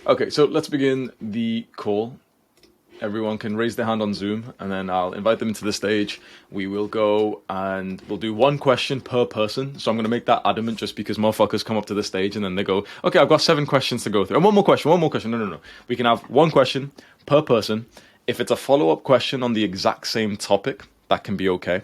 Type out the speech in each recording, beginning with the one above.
Okay, so let's begin the call. Everyone can raise their hand on Zoom, and then I'll invite them into the stage. We will go and we'll do one question per person. So I'm going to make that adamant just because motherfuckers come up to the stage and then they go, okay, I've got 7 questions to go through. And one more question, one more question. No. We can have one question per person. If it's a follow-up question on the exact same topic, that can be okay.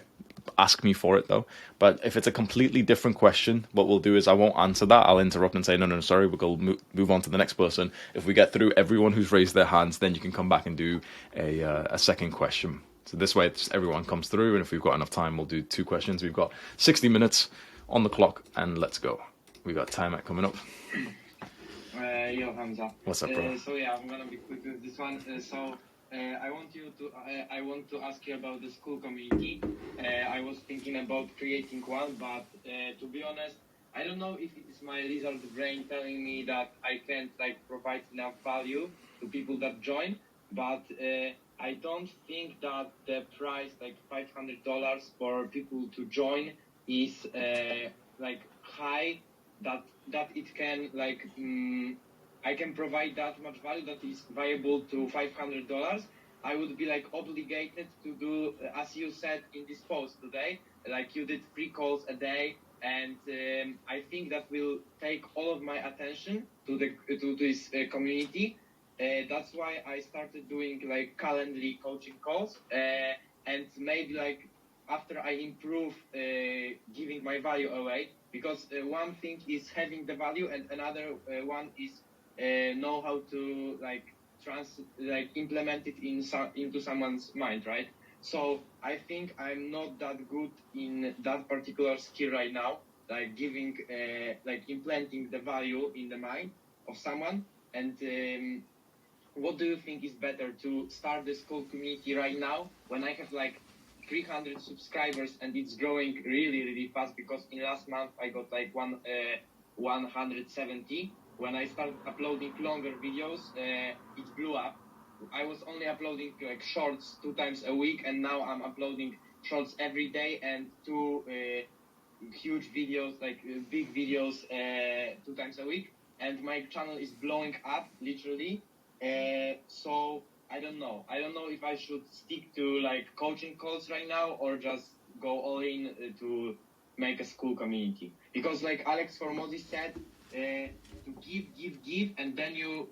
Ask me for it though. But if it's a completely different question, what we'll do is I won't answer that. I'll interrupt and say, no, sorry, we'll go move on to the next person. If we get through everyone who's raised their hands, then you can come back and do a second question. So this way, everyone comes through, and if we've got enough time, we'll do 2 questions. We've got 60 minutes on the clock, and let's go. We've got timer coming up. Yo, Hamza. What's up, bro? So yeah, I'm gonna be quick with this one. I want to ask you about the school community. I was thinking about creating one, but to be honest, I don't know if it is my lizard brain telling me that I can't provide enough value to people that join. But I don't think that the price $500 for people to join is high. That it can I can provide that much value that is viable to $500. I would be obligated to do, as you said in this post today, you did 3 calls a day, and I think that will take all of my attention to this community. That's why I started doing Calendly coaching calls, and maybe after I improve giving my value away, because one thing is having the value, and another one is know how to implement it into someone's mind, right? So I think I'm not that good in that particular skill right now, giving implanting the value in the mind of someone. And what do you think is better, to start the school community right now when I have 300 subscribers and it's growing really fast, because in last month I got 170. When I started uploading longer videos, it blew up. I was only uploading shorts 2 times a week, and now I'm uploading shorts every day and 2 huge videos, big videos 2 times a week. And my channel is blowing up, literally. So I don't know if I should stick to coaching calls right now, or just go all in to make a school community. Because Alex Formosi said, to give, and then you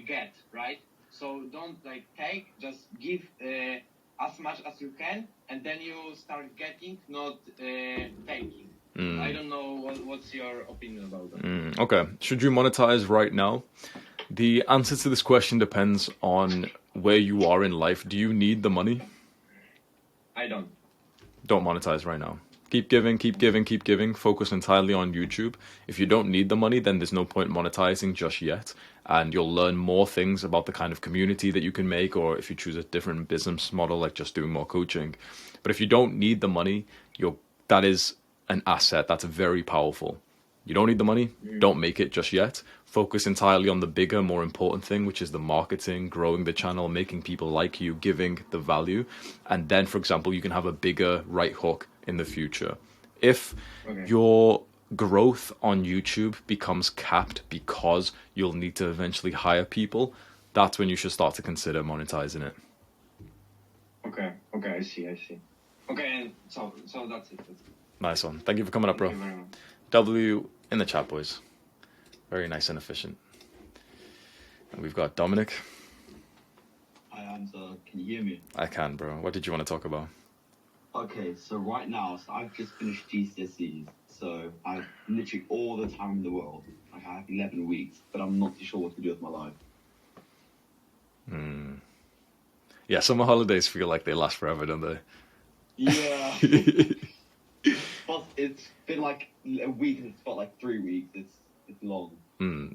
get, right? So don't take, just give as much as you can, and then you start getting, not taking. I don't know what's your opinion about that. Okay. Should you monetize right now? The answer to this question depends on where you are in life. Do you need the money? I don't. Don't monetize right now. Keep giving. Focus entirely on YouTube. If you don't need the money, then there's no point monetizing just yet. And you'll learn more things about the kind of community that you can make, or if you choose a different business model, like just doing more coaching. But if you don't need the money, that is an asset. That's very powerful. You don't need the money, don't make it just yet. Focus entirely on the bigger, more important thing, which is the marketing, growing the channel, making people like you, giving the value. And then, for example, you can have a bigger right hook in the future. If your growth on YouTube becomes capped because you'll need to eventually hire people, that's when you should start to consider monetizing it. Okay, I see. Okay, so that's it. Nice one. Thank you for coming up, bro. Thank you very much. W in the chat, boys. Very nice and efficient. And we've got Dominic. Hi, Hamza. Can you hear me? I can, bro. What did you want to talk about? Okay, so right now, I've just finished GCSEs, so I have literally all the time in the world. I have 11 weeks, but I'm not too sure what to do with my life. Yeah, summer holidays feel like they last forever, don't they? Yeah. But it's been a week, and it's felt 3 weeks. It's long.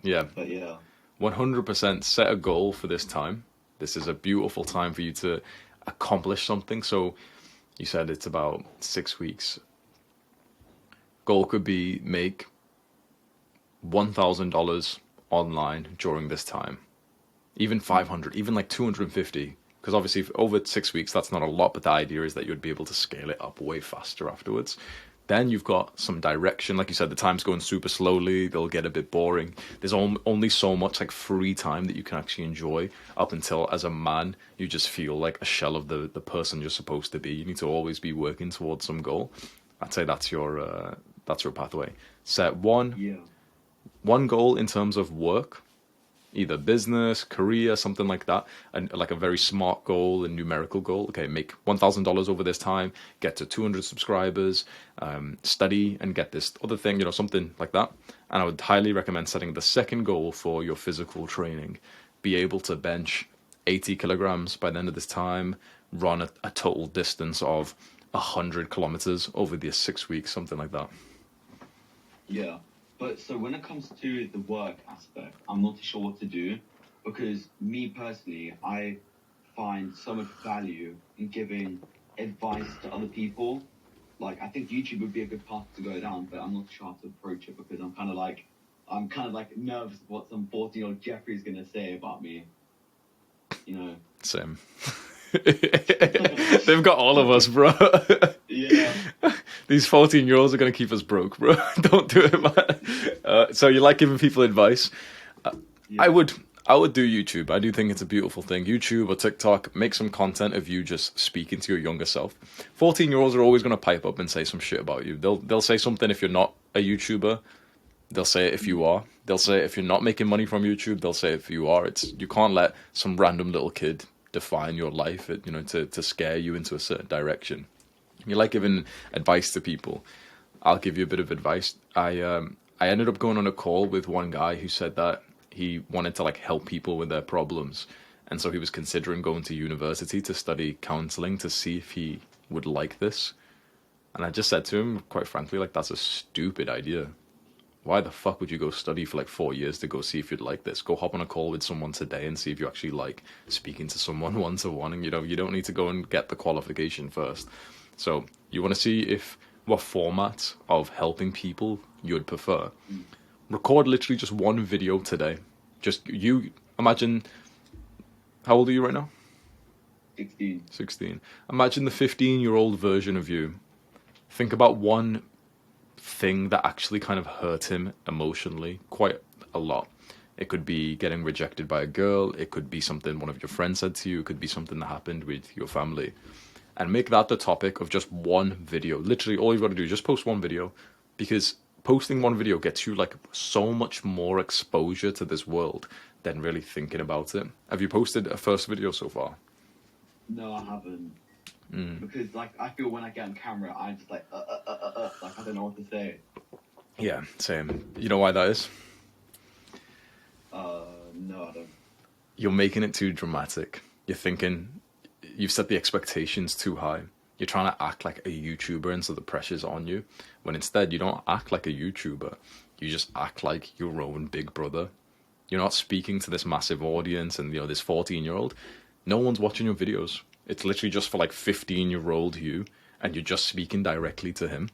Yeah. But yeah. 100% set a goal for this time. This is a beautiful time for you to accomplish something. So you said it's about 6 weeks. Goal could be make $1,000 online during this time. Even 500, even 250. Because obviously over 6 weeks, that's not a lot. But the idea is that you'd be able to scale it up way faster afterwards. Then you've got some direction. Like you said, the time's going super slowly. They'll get a bit boring. There's only so much like free time that you can actually enjoy up until, as a man, you just feel like a shell of the person you're supposed to be. You need to always be working towards some goal. I'd say that's your pathway. Set Yeah. one goal in terms of work, either business, career, something like that, and like a very smart goal, a numerical goal. Okay, make $1,000 over this time, get to 200 subscribers, study and get this other thing, something like that. And I would highly recommend setting the second goal for your physical training. Be able to bench 80 kilograms by the end of this time, run a total distance of 100 kilometers over the 6 weeks, something like that. Yeah. But so when it comes to the work aspect, I'm not too sure what to do because me personally, I find so much value in giving advice to other people. Like, I think YouTube would be a good path to go down, but I'm not sure how to approach it because I'm kind of like nervous what some 14-year-old Jeffrey is going to say about me. Same. They've got all of us, bro. Yeah. These 14-year-olds are going to keep us broke, bro. Don't do it, man. So you like giving people advice? Yeah. I would do YouTube. I do think it's a beautiful thing. YouTube or TikTok, make some content of you just speaking to your younger self. 14-year-olds are always going to pipe up and say some shit about you. They'll say something if you're not a YouTuber. They'll say it if you are. They'll say it if you're not making money from YouTube. They'll say it if you are. You can't let some random little kid define your life, to scare you into a certain direction. You like giving advice to people. I'll give you a bit of advice. I ended up going on a call with one guy who said that he wanted to like help people with their problems, and so he was considering going to university to study counseling to see if he would like this. And I just said to him, quite frankly, like, that's a stupid idea. Why the fuck would you go study for like 4 years to go see if you'd like this? Go hop on a call with someone today and see if you actually like speaking to someone one-to-one. And you don't need to go and get the qualification first. So you want to see what format of helping people you'd prefer. Record literally just one video today. Just you imagine, how old are you right now? 16. Imagine the 15-year-old version of you. Think about one thing that actually kind of hurt him emotionally quite a lot. It could be getting rejected by a girl. It could be something one of your friends said to you. It could be something that happened with your family. And make that the topic of just one video. Literally, all you've got to do is just post one video, because posting one video gets you like so much more exposure to this world than really thinking about it. Have you posted a first video so far? No, I haven't. Because like I feel when I get on camera, I'm just like I don't know what to say. Yeah, same. You know why that is? No, I don't. You're making it too dramatic. You're thinking, you've set the expectations too high. You're trying to act like a YouTuber, and so the pressure's on you. When instead, you don't act like a YouTuber. You just act like your own big brother. You're not speaking to this massive audience and this 14-year-old. No one's watching your videos. It's literally just for like 15-year-old you, and you're just speaking directly to him.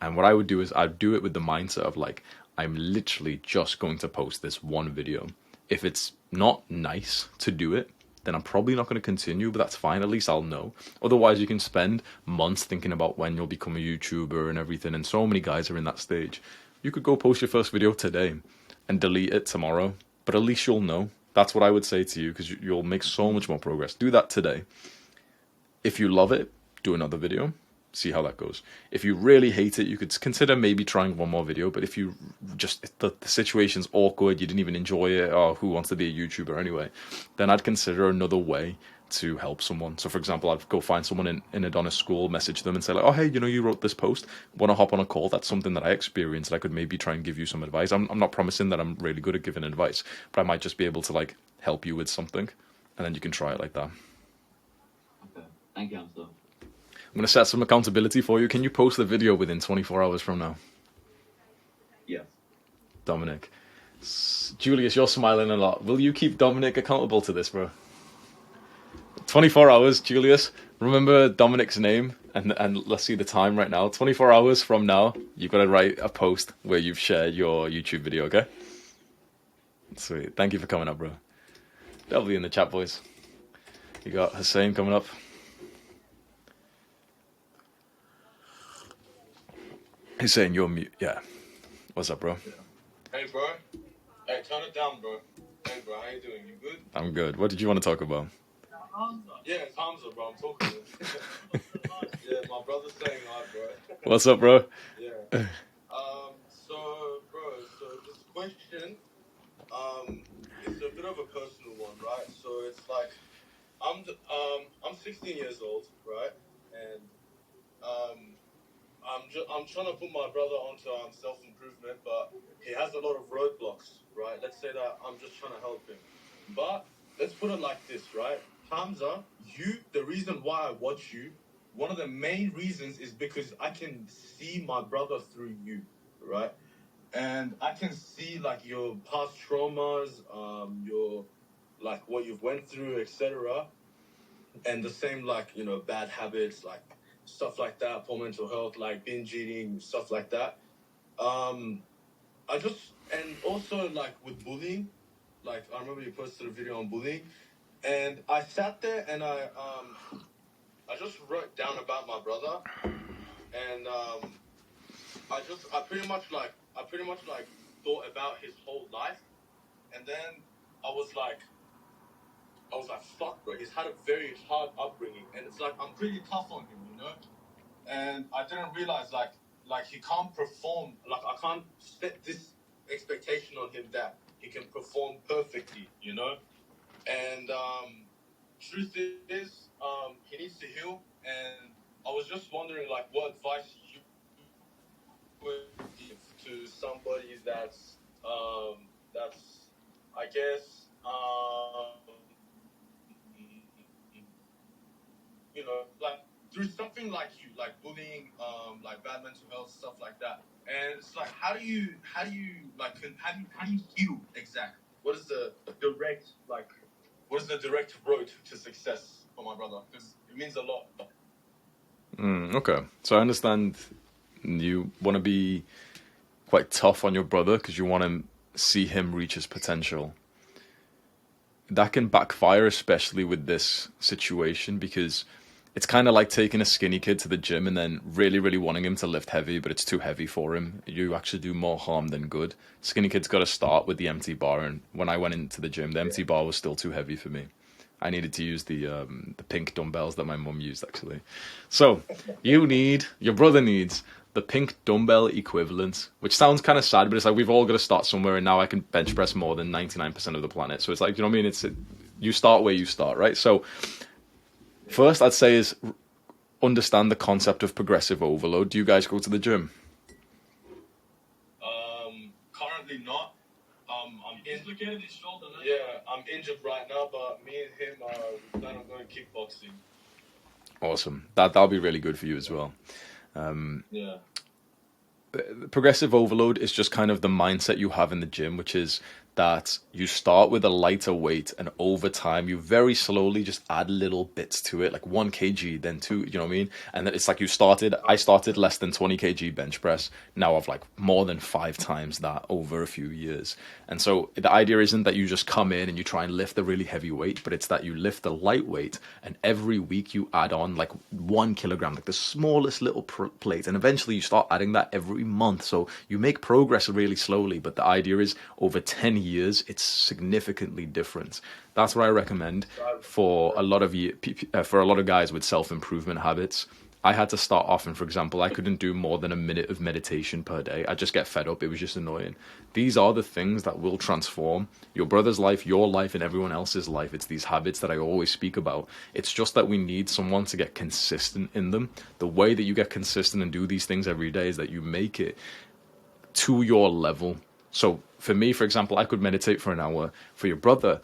And what I would do is I'd do it with the mindset of like, I'm literally just going to post this one video. If it's not nice to do it, then I'm probably not going to continue, but that's fine. At least I'll know. Otherwise, you can spend months thinking about when you'll become a YouTuber and everything. And so many guys are in that stage. You could go post your first video today and delete it tomorrow, but at least you'll know. That's what I would say to you, because you'll make so much more progress. Do that today. If you love it, do another video. See how that goes. If you really hate it, you could consider maybe trying one more video. But if you just, the situation's awkward, you didn't even enjoy it, or who wants to be a YouTuber anyway, then I'd consider another way to help someone. So for example, I'd go find someone in Adonis school, message them and say like, oh, hey, you wrote this post, want to hop on a call? That's something that I experienced. I could maybe try and give you some advice. I'm not promising that I'm really good at giving advice, but I might just be able to like help you with something, and then you can try it like that. Okay. Thank you, Hamza. I'm going to set some accountability for you. Can you post the video within 24 hours from now? Yes. Dominic. Julius, you're smiling a lot. Will you keep Dominic accountable to this, bro? 24 hours, Julius. Remember Dominic's name, and let's see the time right now. 24 hours from now, you've got to write a post where you've shared your YouTube video, okay? Sweet. Thank you for coming up, bro. W in the chat, boys. You got Hussein coming up. He's saying you're mute. Yeah. What's up, bro? Yeah. Hey, bro. Hey, turn it down, bro. Hey, bro, how you doing? You good? I'm good. What did you want to talk about? Yeah, it's Hamza, bro. I'm talking to him. Yeah, my brother's saying hi, bro. What's up, bro? Yeah. So this question, it's a bit of a personal one, right? So it's like, I'm 16 years old, right? And I'm trying to put my brother onto self improvement, but he has a lot of roadblocks, right? Let's say that I'm just trying to help him, but let's put it like this, right? Hamza, the reason why I watch you, one of the main reasons is because I can see my brother through you, right? And I can see like your past traumas, your like what you've went through, etc. And the same like bad habits, like stuff like that, poor mental health, like binge eating, stuff like that. Um, and also like with bullying, like I remember you posted a video on bullying, and I sat there and I just wrote down about my brother, and I pretty much like thought about his whole life, and then I was like. I was like, fuck, bro. He's had a very hard upbringing, and it's like I'm pretty tough on him. And I didn't realize like he can't perform. Like I can't set this expectation on him that he can perform perfectly. And truth is, he needs to heal. And I was just wondering, like, what advice you would give to somebody that's I guess like through something like you, like bullying, like bad mental health, stuff like that. And it's like, how do you heal exactly? What is the direct road to success for my brother? Because it means a lot. Okay. So I understand you want to be quite tough on your brother because you want to see him reach his potential. That can backfire, especially with this situation, because it's kind of like taking a skinny kid to the gym and then really, really wanting him to lift heavy, but it's too heavy for him. You actually do more harm than good. Skinny kid's got to start with the empty bar, and when I went into the gym, the empty bar was still too heavy for me. I needed to use the pink dumbbells that my mum used, actually. So your brother needs the pink dumbbell equivalent, which sounds kind of sad, but it's like we've all got to start somewhere, and now I can bench press more than 99% of the planet. So it's like, you know what I mean? You start where you start, right? So first, I'd say is understand the concept of progressive overload. Do you guys go to the gym? Currently not. I'm dislocated his shoulder. Yeah, I'm injured right now, but me and him we plan on going kickboxing. Awesome. That'll be really good for you as well. Yeah. Progressive overload is just kind of the mindset you have in the gym, which is that you start with a lighter weight and over time you very slowly just add little bits to it, like 1 kg, then 2, you know what I mean? And then it's like I started less than 20 kg bench press. Now I've like more than 5 times that over a few years. And so the idea isn't that you just come in and you try and lift a really heavy weight, but it's that you lift the light weight and every week you add on like 1 kilogram, like the smallest little plate. And eventually you start adding that every month. So you make progress really slowly, but the idea is over 10 years, it's significantly different. That's what I recommend for a lot of guys with self-improvement habits. I had to start off, and for example, I couldn't do more than a minute of meditation per day. I just get fed up. It was just annoying. These are the things that will transform your brother's life, your life, and everyone else's life. It's these habits that I always speak about. It's just that we need someone to get consistent in them. The way that you get consistent and do these things every day is that you make it to your level. So for me, for example, I could meditate for an hour. For your brother,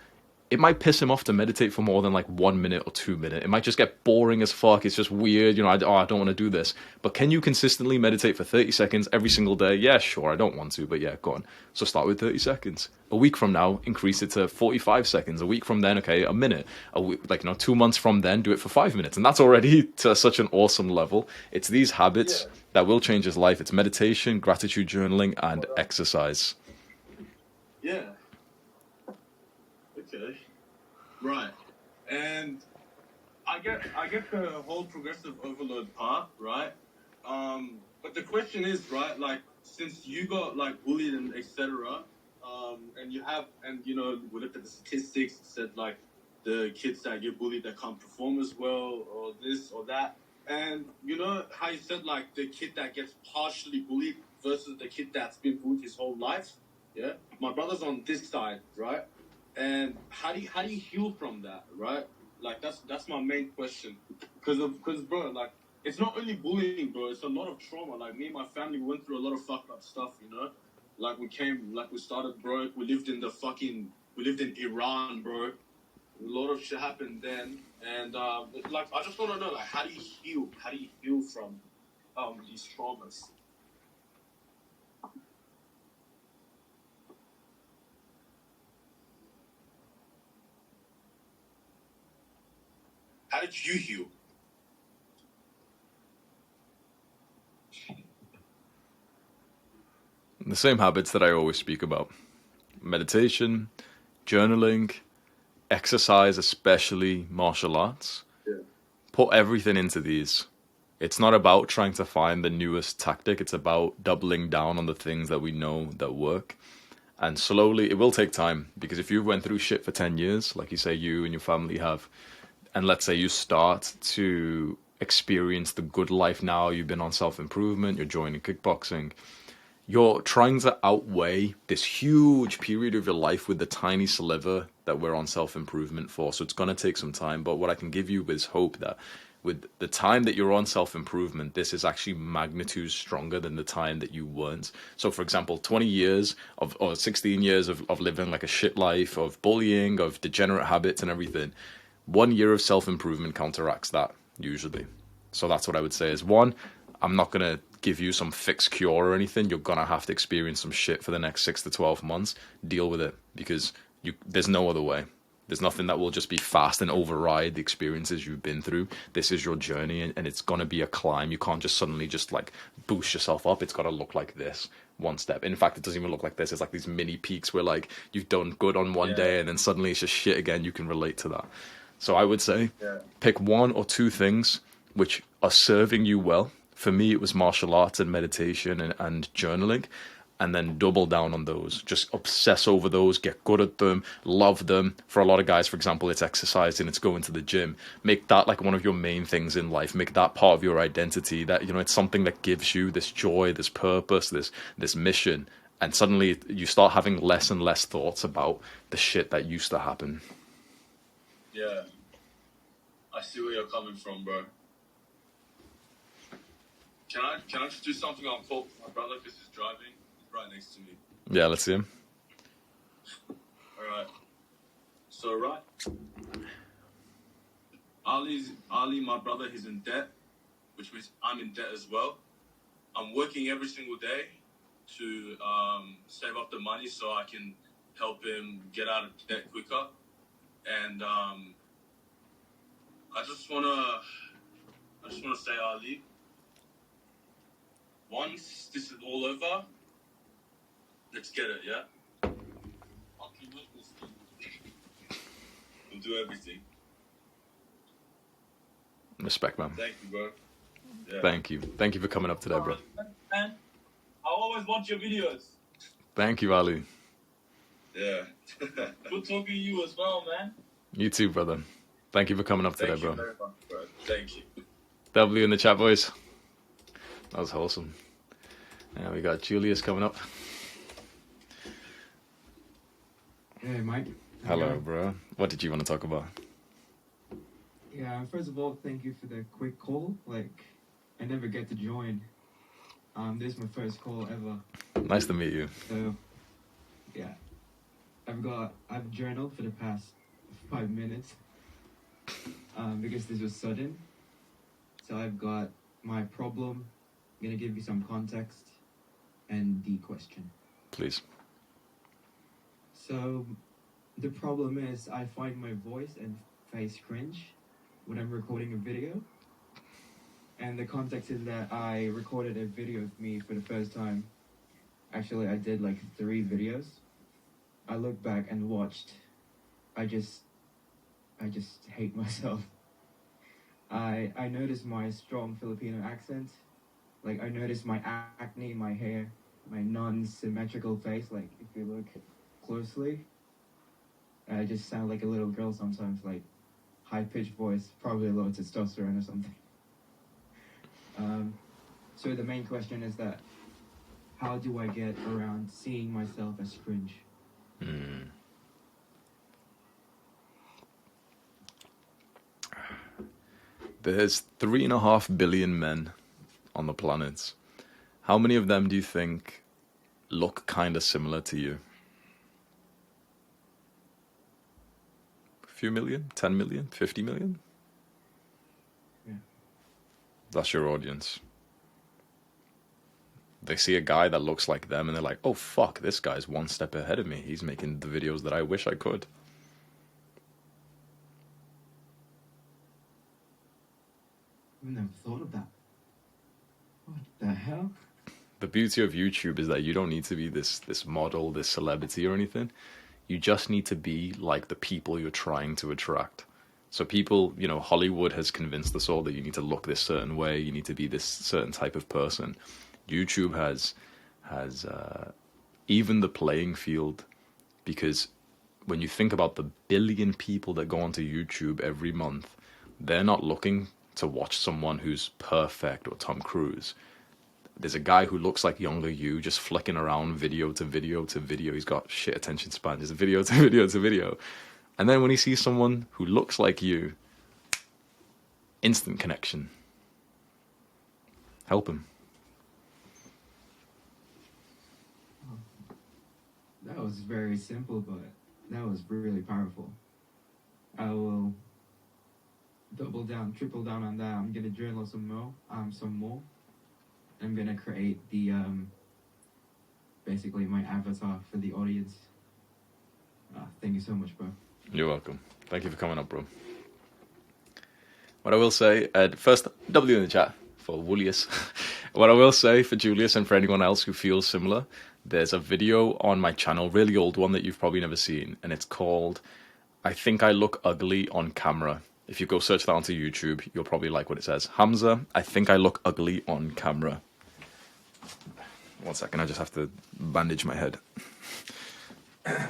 it might piss him off to meditate for more than like 1 minute or 2 minutes. It might just get boring as fuck. It's just weird. I don't want to do this. But can you consistently meditate for 30 seconds every single day? Yeah, sure. I don't want to, but yeah, go on. So start with 30 seconds. A week from now, increase it to 45 seconds. A week from then, okay, a minute. 2 months from then, do it for 5 minutes. And that's already to such an awesome level. It's these habits that will change his life. It's meditation, gratitude journaling, and exercise. Yeah. Okay. Right. And I get the whole progressive overload part, right? But the question is, right? Like, since you got like bullied and etc., and you know, we looked at the statistics. It said like the kids that get bullied that can't perform as well, or this or that. And you know how you said like the kid that gets partially bullied versus the kid that's been bullied his whole life. Yeah, my brother's on this side, right? And how do you heal from that, right? Like that's my main question, because bro, like it's not only bullying, bro. It's a lot of trauma. Like me and my family went through a lot of fucked up stuff, you know. Like we started broke. We lived in Iran, bro. A lot of shit happened then, and like I just want to know, like, how do you heal? How do you heal from these traumas? How did you heal? The same habits that I always speak about: meditation, journaling, exercise, especially martial arts. Yeah. Put everything into these. It's not about trying to find the newest tactic. It's about doubling down on the things that we know that work. And slowly, it will take time, because if you went through shit for 10 years, like you say you and your family have, and let's say you start to experience the good life now, you've been on self-improvement, you're joining kickboxing, you're trying to outweigh this huge period of your life with the tiny sliver that we're on self-improvement for. So it's going to take some time, but what I can give you is hope that with the time that you're on self-improvement, this is actually magnitudes stronger than the time that you weren't. So for example, 20 years of, or 16 years of living like a shit life, of bullying, of degenerate habits and everything, 1 year of self-improvement counteracts that usually. So that's what I would say is, one, I'm not going to give you some fixed cure or anything. You're going to have to experience some shit for the next 6 to 12 months. Deal with it, because there's no other way. There's nothing that will just be fast and override the experiences you've been through. This is your journey, and it's going to be a climb. You can't just suddenly just like boost yourself up. It's got to look like this, one step. In fact, it doesn't even look like this. It's like these mini peaks where like you've done good on one day and then suddenly it's just shit again. You can relate to that. So I would say pick 1 or 2 things which are serving you well. For me, it was martial arts and meditation and journaling, and then double down on those. Just obsess over those, get good at them, love them. For a lot of guys, for example, it's exercise and it's going to the gym. Make that like one of your main things in life. Make that part of your identity, that, you know, it's something that gives you this joy, this purpose, this mission. And suddenly you start having less and less thoughts about the shit that used to happen. Yeah, I see where you're coming from, bro. Can I just do something on call for my brother because he's driving? He's right next to me. Yeah, let's see him. All right. So right, Ali, my brother, he's in debt, which means I'm in debt as well. I'm working every single day to save up the money so I can help him get out of debt quicker. And I just wanna say, Ali, once this is all over, let's get it, yeah? We'll do everything. Respect, man. Thank you, bro. Yeah. Thank you. Thank you for coming up today, bro. Man, I always watch your videos. Thank you, Ali. Yeah. Good talking to you as well, man. You too, brother. Thank you for coming up today, Thank you bro. very much, bro. Thank you. W in the chat, boys. That was wholesome. Yeah, we got Julius coming up. Hey, Mike. Hello, bro. What did you want to talk about? Yeah, first of all, thank you for the quick call. Like, I never get to join. This is my first call ever. Nice to meet you. So, yeah. I've journaled for the past 5 minutes. Because this was sudden. So I've got my problem. I'm gonna give you some context and the question. Please. So, the problem is I find my voice and face cringe when I'm recording a video. And the context is that I recorded a video of me for the first time. Actually, I did like 3 videos. I looked back and watched. I just hate myself. I noticed my strong Filipino accent Like I notice my acne, my hair, my non-symmetrical face. Like if you look closely, I just sound like a little girl sometimes. Like high-pitched voice, probably low testosterone or something. So the main question is that how do I get around seeing myself as cringe? There's 3.5 billion men on the planet. How many of them do you think look kind of similar to you? A few million? 10 million? 50 million? Yeah. That's your audience. They see a guy that looks like them and they're like, oh fuck, this guy's one step ahead of me. He's making the videos that I wish I could. I've never thought of that. What the hell? The beauty of YouTube is that you don't need to be this model, this celebrity or anything. You just need to be like the people you're trying to attract. So people, you know, Hollywood has convinced us all that you need to look this certain way, you need to be this certain type of person. YouTube has even the playing field, because when you think about the billion people that go onto YouTube every month, they're not looking to watch someone who's perfect or Tom Cruise. There's a guy who looks like younger you just flicking around video to video to video. He's got shit attention span, just video to video to video. And then when he sees someone who looks like you, instant connection. Help him. That was very simple, but that was really powerful. I will double down, triple down on that. I'm gonna journal some more. I'm gonna create the basically my avatar for the audience. Thank you so much, bro. You're welcome. Thank you for coming up, bro. What I will say, first, W in the chat for Woolius. What I will say for Julius and for anyone else who feels similar, there's a video on my channel, really old one that you've probably never seen, and it's called I Think I Look Ugly on Camera. If you go search that onto YouTube, you'll probably like what it says. Hamza, I think I look ugly on camera. 1 second, I just have to bandage my head. I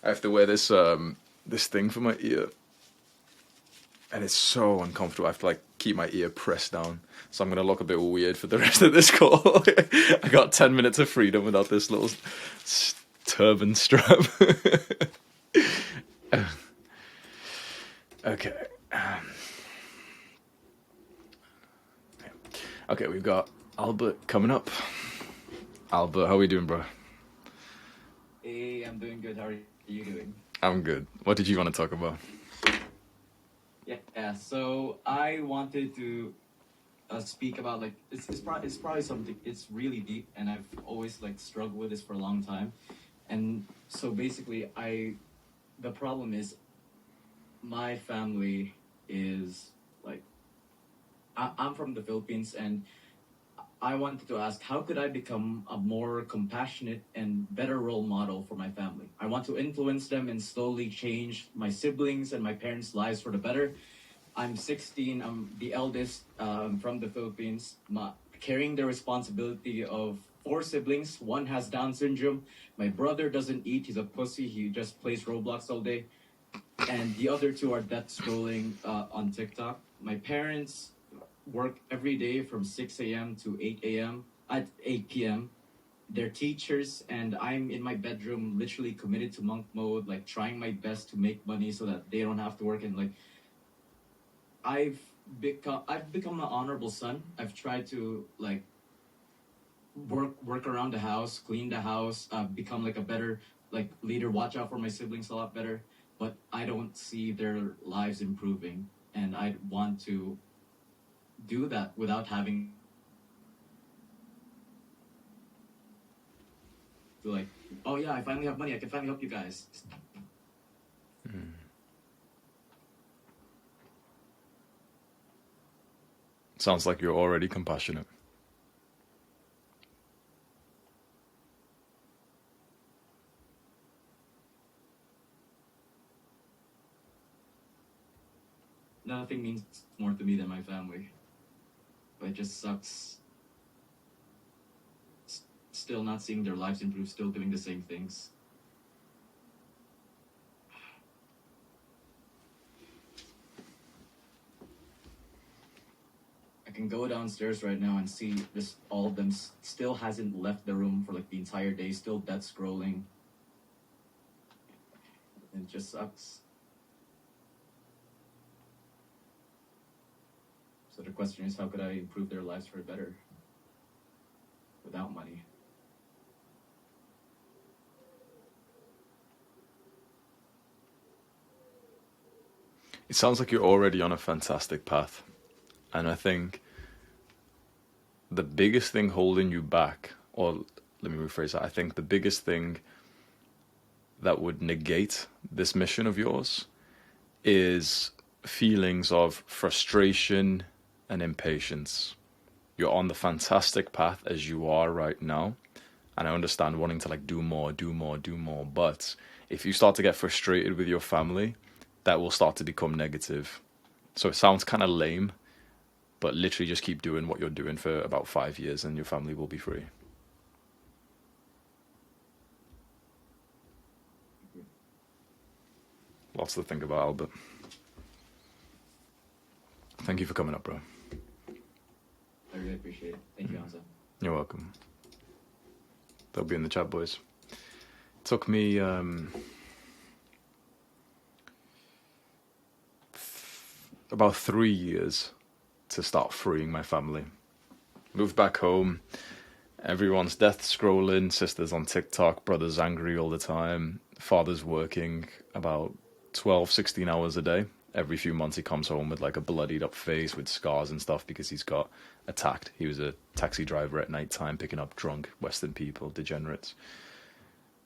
have to wear this this thing for my ear, and it's so uncomfortable. I have to like keep my ear pressed down, so I'm gonna look a bit weird for the rest of this call. I got 10 minutes of freedom without this little turban strap. Okay. Okay, we've got Albert coming up. Albert, how are we doing, bro? Hey, I'm doing good. How are you doing? I'm good. What did you want to talk about? Yeah. So I wanted to speak about like it's probably something. It's really deep, and I've always like struggled with this for a long time. And so basically, the problem is my family is like I'm from the Philippines, and I wanted to ask, how could I become a more compassionate and better role model for my family? I want to influence them and slowly change my siblings and my parents' lives for the better. I'm 16. I'm the eldest from the Philippines, carrying the responsibility of 4 siblings. One has Down syndrome. My brother doesn't eat. He's a pussy. He just plays Roblox all day. And the other 2 are death scrolling on TikTok. My parents work every day from 6 a.m. to 8 a.m. at 8 p.m. They're teachers, and I'm in my bedroom literally committed to monk mode, like trying my best to make money so that they don't have to work. And like I've become an honorable son. I've tried to like work around the house, clean the house, become like a better like leader, watch out for my siblings a lot better. But I don't see their lives improving, and I want to do that without having to like, oh yeah, I finally have money, I can finally help you guys. Sounds like you're already compassionate. Nothing means more to me than my family. but it just sucks. Still not seeing their lives improve, still doing the same things. I can go downstairs right now and see this. All of them still hasn't left the room for like the entire day. Still dead scrolling. It just sucks. So the question is, how could I improve their lives for better without money? It sounds like you're already on a fantastic path. And I think the biggest thing holding you back, or let me rephrase that, I think the biggest thing that would negate this mission of yours is feelings of frustration and impatience. You're on the fantastic path as you are right now. And I understand wanting to like do more. But if you start to get frustrated with your family, that will start to become negative. So it sounds kind of lame, but literally just keep doing what you're doing for about 5 years and your family will be free. Lots to think about, Albert. Thank you for coming up, bro. I really appreciate it. Thank you, Hamza. You're welcome. They'll be in the chat, boys. It took me about 3 years to start freeing my family. Moved back home. Everyone's death scrolling, sisters on TikTok, brothers angry all the time, father's working about 12, 16 hours a day. Every few months he comes home with like a bloodied up face with scars and stuff because he's got attacked. He was a taxi driver at night time picking up drunk Western people, degenerates.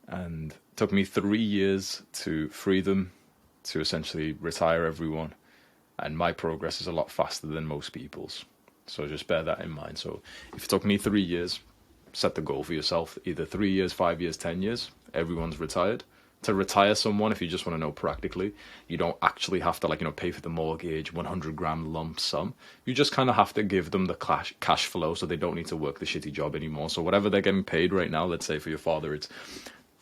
And it took me 3 years to free them, to essentially retire everyone. And my progress is a lot faster than most people's. So just bear that in mind. So if it took me 3 years, set the goal for yourself. Either 3 years, 5 years, 10 years, everyone's retired. To retire someone, if you just want to know practically, you don't actually have to pay for the mortgage, 100 grand lump sum. You just kind of have to give them the cash flow so they don't need to work the shitty job anymore. So whatever they're getting paid right now, let's say for your father, it's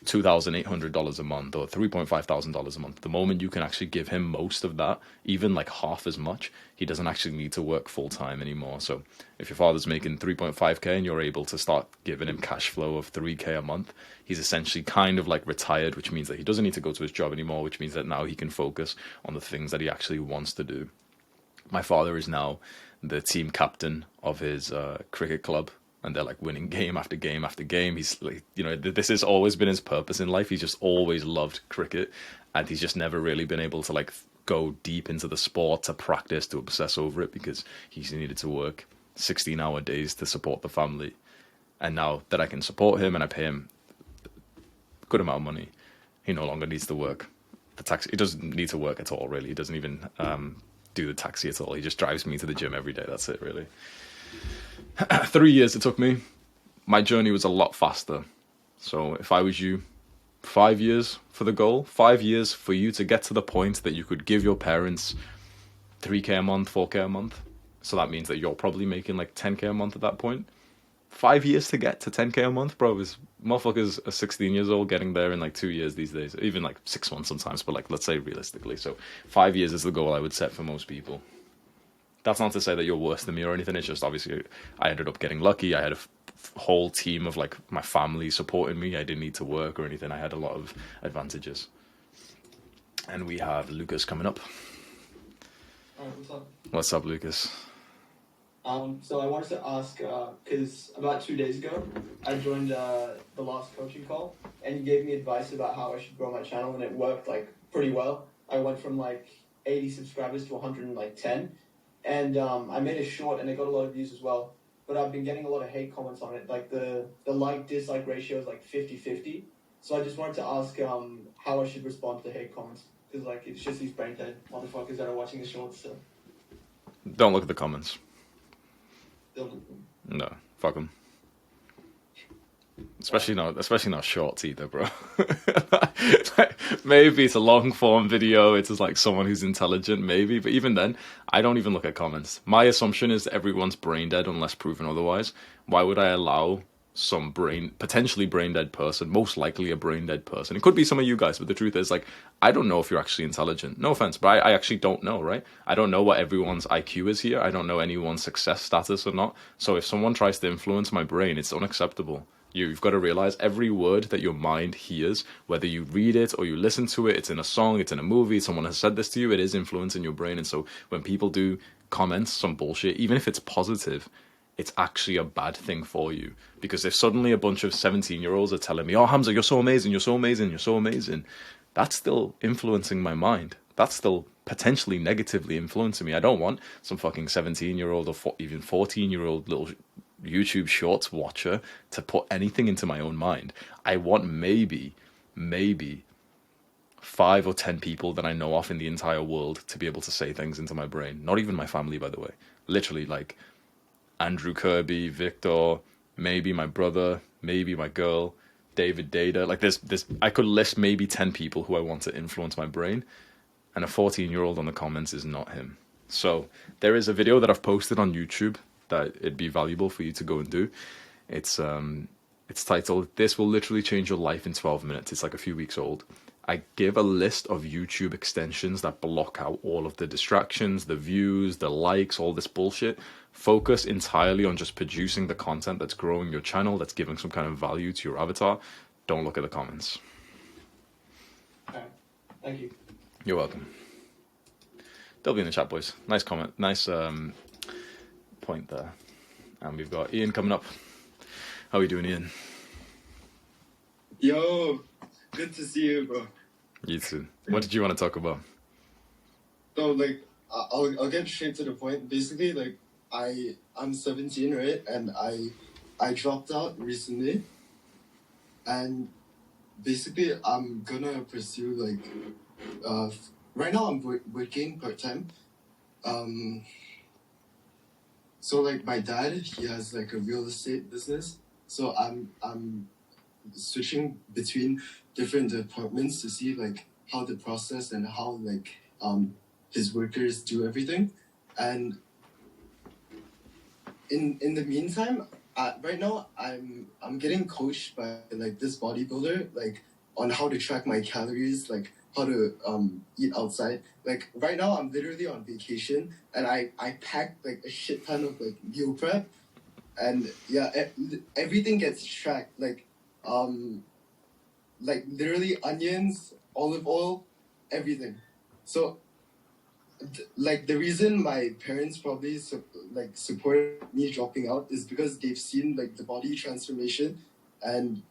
$2,800 a month or $3,500 a month. The moment you can actually give him most of that, even like half as much, he doesn't actually need to work full time anymore. So if your father's making 3.5k and you're able to start giving him cash flow of 3k a month, he's essentially kind of like retired, which means that he doesn't need to go to his job anymore, which means that now he can focus on the things that he actually wants to do. My father is now the team captain of his cricket club. And they're like winning game after game after game. He's like, this has always been his purpose in life. He's just always loved cricket. And he's just never really been able to go deep into the sport, to practice, to obsess over it, because he's needed to work 16-hour days to support the family. And now that I can support him and I pay him a good amount of money, he no longer needs to work. He doesn't need to work at all, really. He doesn't even do the taxi at all. He just drives me to the gym every day. That's it, really. 3 years it took me. My journey was a lot faster. So if I was you, 5 years for the goal, 5 years for you to get to the point that you could give your parents 3k a month, 4k a month. So that means that you're probably making like 10k a month at that point. 5 years to get to 10k a month, bro, is motherfuckers are 16 years old getting there in like 2 years these days, even like 6 months sometimes, but let's say realistically. So 5 years is the goal I would set for most people. That's not to say that you're worse than me or anything. It's just obviously I ended up getting lucky. I had a whole team of my family supporting me. I didn't need to work or anything. I had a lot of advantages. And we have Lucas coming up. Alright, what's up? What's up, Lucas? So I wanted to ask, because about 2 days ago, I joined the last coaching call, and you gave me advice about how I should grow my channel, and it worked pretty well. I went from 80 subscribers to 110. And I made a short, and it got a lot of views as well. But I've been getting a lot of hate comments on it. The like-dislike ratio is 50-50. So I just wanted to ask how I should respond to hate comments. Because it's just these brain-dead motherfuckers that are watching the shorts. So. Don't look at the comments. Don't. No, fuck them. especially not shorts either, bro. Like, maybe it's a long form video. It's just like someone who's intelligent, maybe. But even then, I don't even look at comments. My assumption is that everyone's brain dead unless proven otherwise. Why would I allow some potentially brain dead person, most likely a brain dead person? It could be some of you guys, but the truth is, like, I don't know if you're actually intelligent. No offense, but I actually don't know, right? I don't know what everyone's IQ is here. I don't know anyone's success status or not. So if someone tries to influence my brain, it's unacceptable. You've got to realize every word that your mind hears, whether you read it or you listen to it, it's in a song, it's in a movie, someone has said this to you, it is influencing your brain. And so when people do comments, some bullshit, even if it's positive, it's actually a bad thing for you. Because if suddenly a bunch of 17-year-olds are telling me, oh, Hamza, you're so amazing, you're so amazing, you're so amazing, that's still influencing my mind. That's still potentially negatively influencing me. I don't want some fucking 17-year-old or even 14-year-old little YouTube Shorts watcher to put anything into my own mind. I want maybe 5 or 10 people that I know of in the entire world to be able to say things into my brain. Not even my family, by the way. Literally, like Andrew Kirby, Victor, maybe my brother, maybe my girl, David Data. Like this, I could list maybe 10 people who I want to influence my brain, and a 14-year-old on the comments is not him. So there is a video that I've posted on YouTube that it'd be valuable for you to go and do. It's titled, "This will literally change your life in 12 minutes." It's like a few weeks old. I give a list of YouTube extensions that block out all of the distractions, the views, the likes, all this bullshit. Focus entirely on just producing the content that's growing your channel, that's giving some kind of value to your avatar. Don't look at the comments. Alright, thank you. You're welcome. They'll be in the chat, boys. Nice comment. Nice point there. And we've got Ian coming up. How are you doing, Ian? Yo, good to see you, bro. You too. What did you want to talk about? So, like, I'll get straight to the point. Basically, like, I'm 17, right? And I dropped out recently. And basically, I'm gonna pursue, like, right now I'm working part-time. So, like, my dad, he has, like, a real estate business. So I'm switching between different departments to see, like, how the process and how, like, his workers do everything. And in the meantime, right now I'm getting coached by, like, this bodybuilder, like, on how to track my calories, like how to eat outside. Like, right now I'm literally on vacation, and I packed, like, a shit ton of, like, meal prep, and yeah, everything gets tracked, like literally onions, olive oil, everything. So like, the reason my parents probably support me dropping out is because they've seen, like, the body transformation. And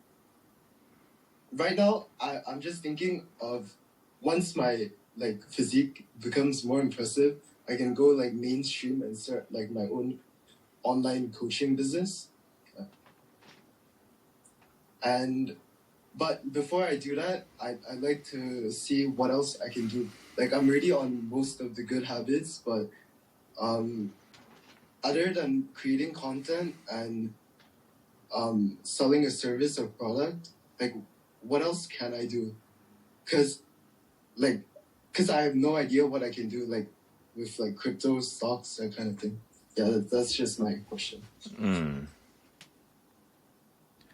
right now I'm just thinking of, once my, like, physique becomes more impressive, I can go, like, mainstream and start, like, my own online coaching business. But before I do that, I'd like to see what else I can do. Like, I'm already on most of the good habits, but other than creating content and selling a service or product, like, what else can I do? Because I have no idea what I can do, like, with, like, crypto, stocks, that kind of thing. Yeah, that's just my question.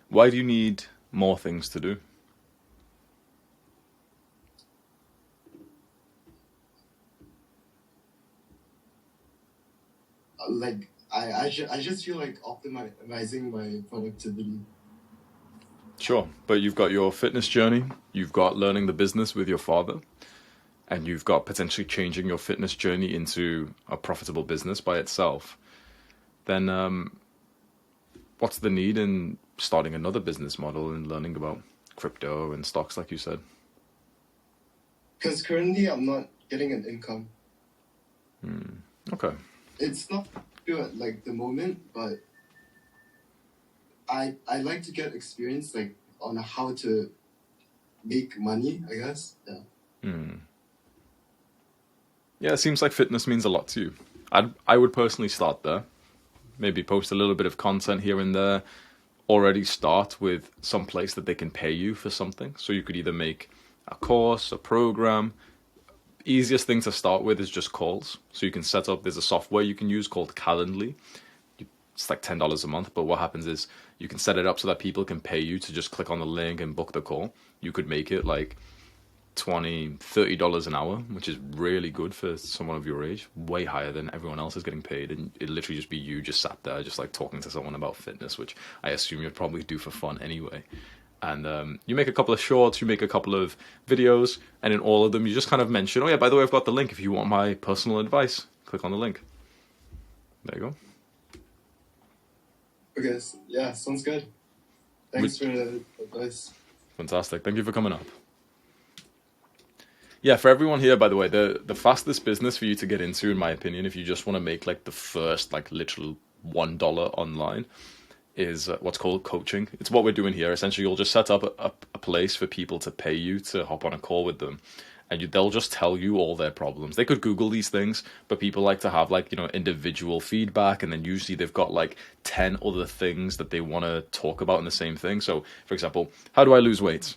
Why do you need more things to do? Like, I just feel like optimizing my productivity. Sure, but you've got your fitness journey, you've got learning the business with your father, and you've got potentially changing your fitness journey into a profitable business by itself. Then what's the need in starting another business model and learning about crypto and stocks, like you said? Because currently I'm not getting an income. Okay. It's not good at, like, the moment, but I like to get experience, like, on how to make money, I guess. Yeah. Yeah, it seems like fitness means a lot to you. I would personally start there. Maybe post a little bit of content here and there. already start with some place that they can pay you for something. So you could either make a course, a program. Easiest thing to start with is just calls. So you can set up, there's a software you can use called Calendly. It's like $10 a month, but what happens is you can set it up so that people can pay you to just click on the link and book the call. You could make it like $20-$30 an hour, which is really good for someone of your age, way higher than everyone else is getting paid. And it'd literally just be you just sat there just like talking to someone about fitness, which I assume you'd probably do for fun anyway. And you make a couple of shorts, you make a couple of videos, and in all of them you just kind of mention, oh yeah, by the way, I've got the link if you want my personal advice. Click on the link. There you go. Okay, yeah, sounds good. Thanks for the advice. Fantastic. Thank you for coming up. Yeah, for everyone here, by the way, the fastest business for you to get into, in my opinion, if you just want to make like the first like literal $1 online, is what's called coaching. It's what we're doing here. Essentially, you'll just set up a place for people to pay you to hop on a call with them, and they'll just tell you all their problems. They could Google these things, but people like to have like, individual feedback, and then usually they've got like 10 other things that they want to talk about in the same thing. So, for example, how do I lose weight?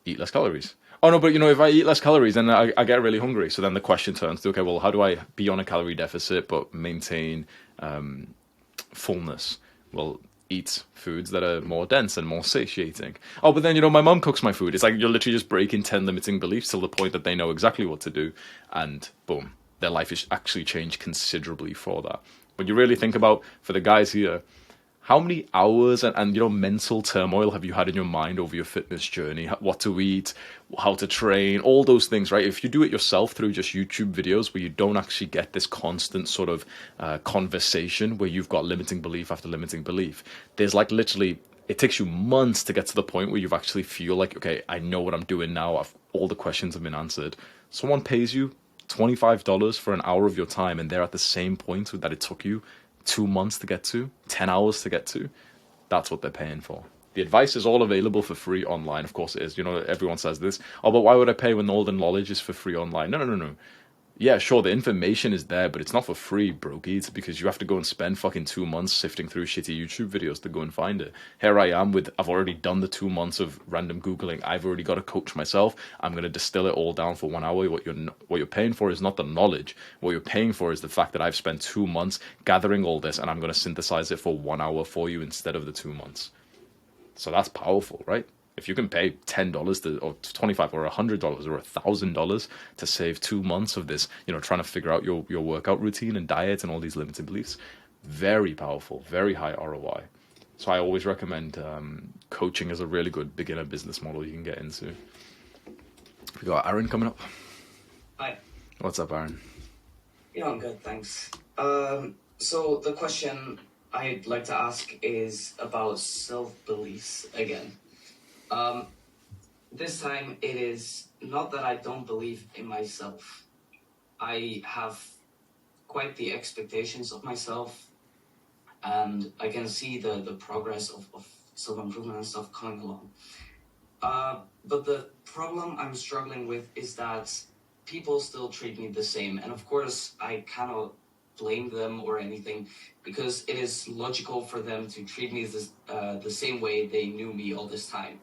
Eat less calories. Oh no, but if I eat less calories, then I get really hungry. So then the question turns to, okay, well, how do I be on a calorie deficit but maintain fullness? Well, eat foods that are more dense and more satiating. Oh, but then, my mom cooks my food. It's like you're literally just breaking 10 limiting beliefs till the point that they know exactly what to do. And boom, their life is actually changed considerably for that. When you really think about, for the guys here, how many hours and mental turmoil have you had in your mind over your fitness journey? What to eat, how to train, all those things, right? If you do it yourself through just YouTube videos where you don't actually get this constant sort of conversation where you've got limiting belief after limiting belief, there's like literally, it takes you months to get to the point where you actually feel like, okay, I know what I'm doing now. All the questions have been answered. Someone pays you $25 for an hour of your time, and they're at the same point that it took you 2 months to get to, 10 hours to get to. That's what they're paying for. The advice is all available for free online. Of course it is. Everyone says this. Oh, but why would I pay when all the knowledge is for free online? No. Yeah, sure, the information is there, but it's not for free, brokey. It's because you have to go and spend fucking 2 months sifting through shitty YouTube videos to go and find it. Here I am I've already done the 2 months of random Googling. I've already got a coach myself. I'm going to distill it all down for 1 hour. What you're paying for is not the knowledge. What you're paying for is the fact that I've spent 2 months gathering all this, and I'm going to synthesize it for 1 hour for you instead of the 2 months. So that's powerful, right? If you can pay $10 or $25 or $100 or $1,000 to save 2 months of this, trying to figure out your workout routine and diet and all these limiting beliefs, very powerful, very high ROI. So I always recommend coaching as a really good beginner business model you can get into. We got Aaron coming up. Hi. What's up, Aaron? I'm good, thanks. So the question I'd like to ask is about self-beliefs again. This time it is not that I don't believe in myself. I have quite the expectations of myself, and I can see the progress of self-improvement and stuff coming along. But the problem I'm struggling with is that people still treat me the same. And of course, I cannot blame them or anything, because it is logical for them to treat me the same way they knew me all this time.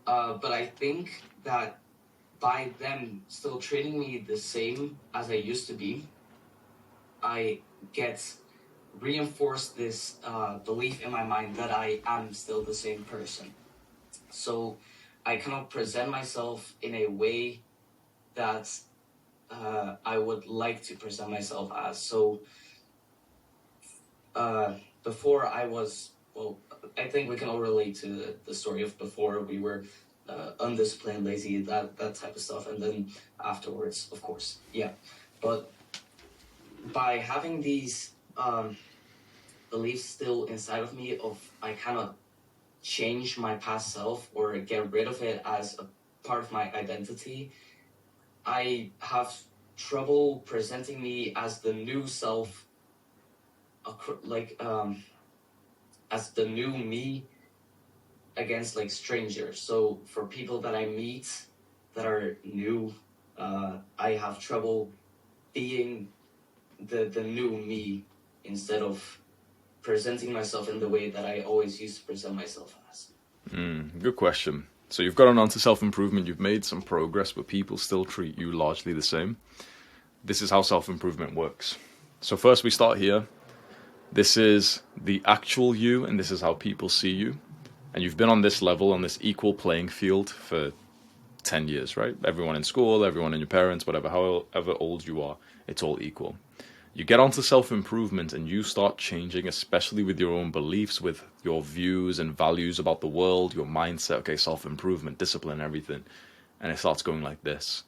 But I think that by them still treating me the same as I used to be, I get reinforced this belief in my mind that I am still the same person. So I cannot present myself in a way that I would like to present myself as. So before I was, I think we can all relate to the story of before we were undisciplined, lazy, that type of stuff, and then afterwards, of course, yeah. But by having these beliefs still inside of me of I cannot change my past self or get rid of it as a part of my identity, I have trouble presenting me as the new self, as the new me against like strangers. So for people that I meet that are new, I have trouble being the new me instead of presenting myself in the way that I always used to present myself as? Good question. So you've gotten on to self-improvement, you've made some progress, but people still treat you largely the same. This is how self-improvement works. So first we start here. This is the actual you, and this is how people see you. And you've been on this level, on this equal playing field for 10 years, right? Everyone in school, everyone in your parents, whatever, however old you are, it's all equal. You get onto self-improvement and you start changing, especially with your own beliefs, with your views and values about the world, your mindset, okay, self-improvement, discipline, everything. And it starts going like this.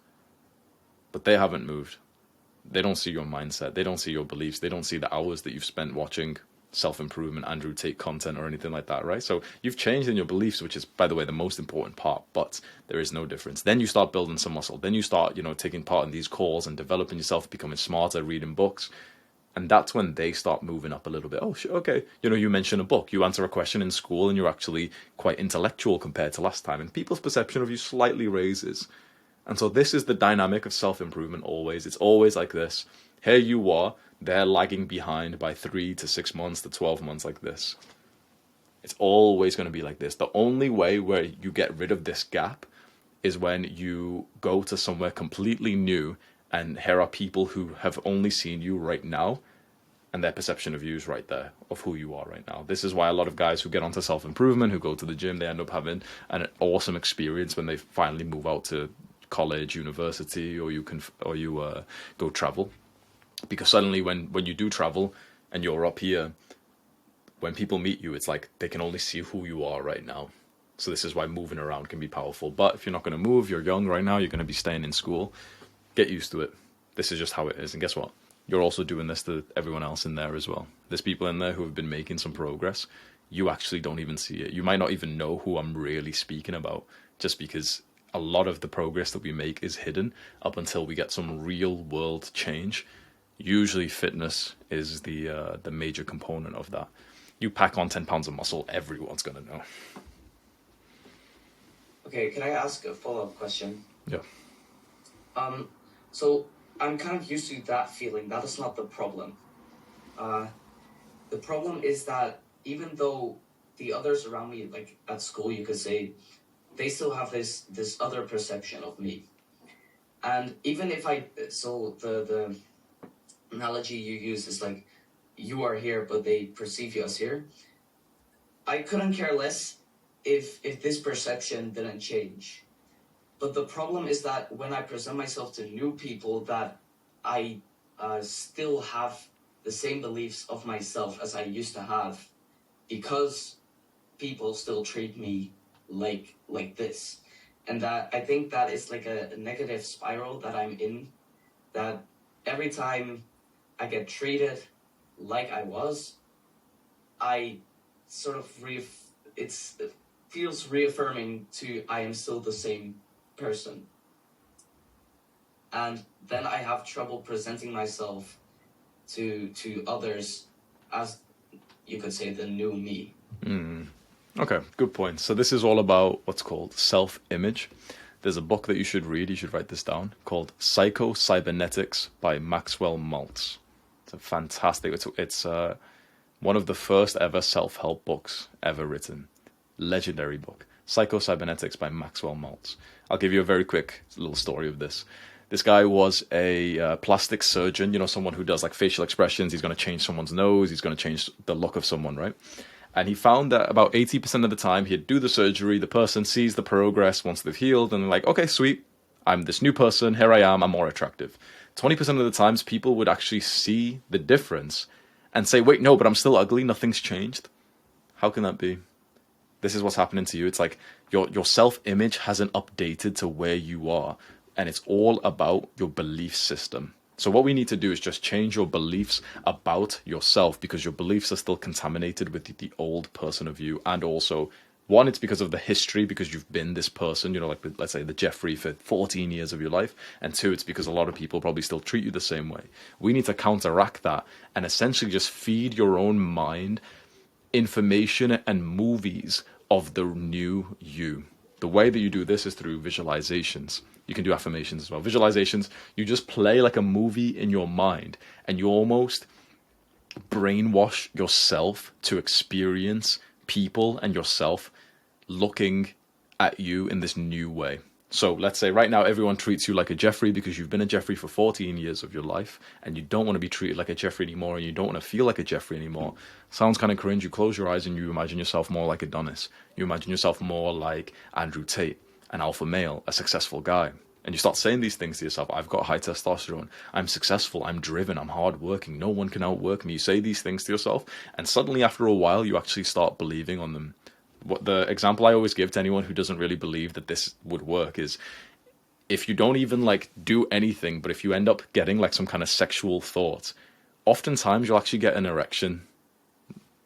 But they haven't moved. They don't see your mindset. They don't see your beliefs. They don't see the hours that you've spent watching self-improvement, Andrew Tate content or anything like that, right? So you've changed in your beliefs, which is, by the way, the most important part, but there is no difference. Then you start building some muscle. Then you start, taking part in these calls and developing yourself, becoming smarter, reading books. And that's when they start moving up a little bit. Oh, okay. You mention a book, you answer a question in school, and you're actually quite intellectual compared to last time. And people's perception of you slightly raises. And so this is the dynamic of self-improvement always. It's always like this. Here you are, they're lagging behind by 3 to 6 months to 12 months like this. It's always going to be like this. The only way where you get rid of this gap is when you go to somewhere completely new, and here are people who have only seen you right now, and their perception of you is right there, of who you are right now. This is why a lot of guys who get onto self-improvement, who go to the gym, they end up having an awesome experience when they finally move out to college, university, or you go travel. Because suddenly when you do travel and you're up here, when people meet you, it's like they can only see who you are right now. So this is why moving around can be powerful. But if you're not going to move, you're young right now, you're going to be staying in school, get used to it. This is just how it is. And guess what? You're also doing this to everyone else in there as well. There's people in there who have been making some progress. You actually don't even see it. You might not even know who I'm really speaking about, just because a lot of the progress that we make is hidden up until we get some real world change. Usually fitness is the major component of that. You pack on 10 pounds of muscle, everyone's going to know. Okay, can I ask a follow-up question? Yeah. So I'm kind of used to that feeling. That is not the problem. The problem is that even though the others around me, like at school, you could say, they still have this other perception of me. And even if the analogy you use is like, you are here, but they perceive you as here. I couldn't care less if this perception didn't change. But the problem is that when I present myself to new people, that I still have the same beliefs of myself as I used to have, because people still treat me like this. And that I think that is like a negative spiral that I'm in, that every time I get treated like I was, I sort of it feels reaffirming to I am still the same person. And then I have trouble presenting myself to others as, you could say, the new me. Okay, good point. So this is all about what's called self-image. There's a book that you should read, you should write this down, called Psycho-Cybernetics by Maxwell Maltz. It's a fantastic, it's one of the first ever self-help books ever written. Legendary book. Psycho-Cybernetics by Maxwell Maltz. I'll give you a very quick little story of this. This guy was a plastic surgeon, someone who does like facial expressions. He's going to change someone's nose. He's going to change the look of someone, right? And he found that about 80% of the time he'd do the surgery, the person sees the progress once they've healed, and they're like, okay, sweet, I'm this new person, here I am, I'm more attractive. 20% of the times people would actually see the difference and say, wait, no, but I'm still ugly, nothing's changed. How can that be? This is what's happening to you. It's like your self-image hasn't updated to where you are, and it's all about your belief system. So what we need to do is just change your beliefs about yourself, because your beliefs are still contaminated with the old person of you. And also, one, it's because of the history, because you've been this person, like let's say the Jeffrey for 14 years of your life. And two, it's because a lot of people probably still treat you the same way. We need to counteract that and essentially just feed your own mind information and movies of the new you. The way that you do this is through visualizations. You can do affirmations as well. Visualizations, you just play like a movie in your mind, and you almost brainwash yourself to experience people and yourself looking at you in this new way. So let's say right now everyone treats you like a Jeffrey because you've been a Jeffrey for 14 years of your life and you don't want to be treated like a Jeffrey anymore and you don't want to feel like a Jeffrey anymore. Sounds kind of cringe. You close your eyes and you imagine yourself more like Adonis. You imagine yourself more like Andrew Tate, an alpha male, a successful guy. And you start saying these things to yourself. I've got high testosterone. I'm successful. I'm driven. I'm hardworking. No one can outwork me. You say these things to yourself and suddenly after a while you actually start believing on them. What the example I always give to anyone who doesn't really believe that this would work is if you don't even like do anything, but if you end up getting like some kind of sexual thought, oftentimes you'll actually get an erection,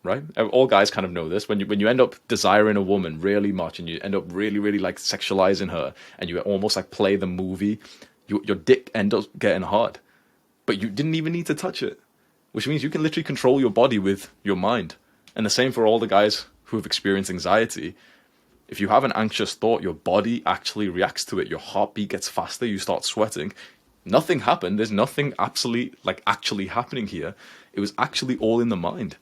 right? All guys kind of know this. When you end up desiring a woman really much and you end up really like sexualizing her and you almost like play the movie, your dick ends up getting hard, but you didn't even need to touch it, which means you can literally control your body with your mind. And the same for all the guys who have experienced anxiety. If you have an anxious thought, your body actually reacts to it. Your heartbeat gets faster. You start sweating. Nothing happened. There's nothing actually happening here. It was actually all in the mind.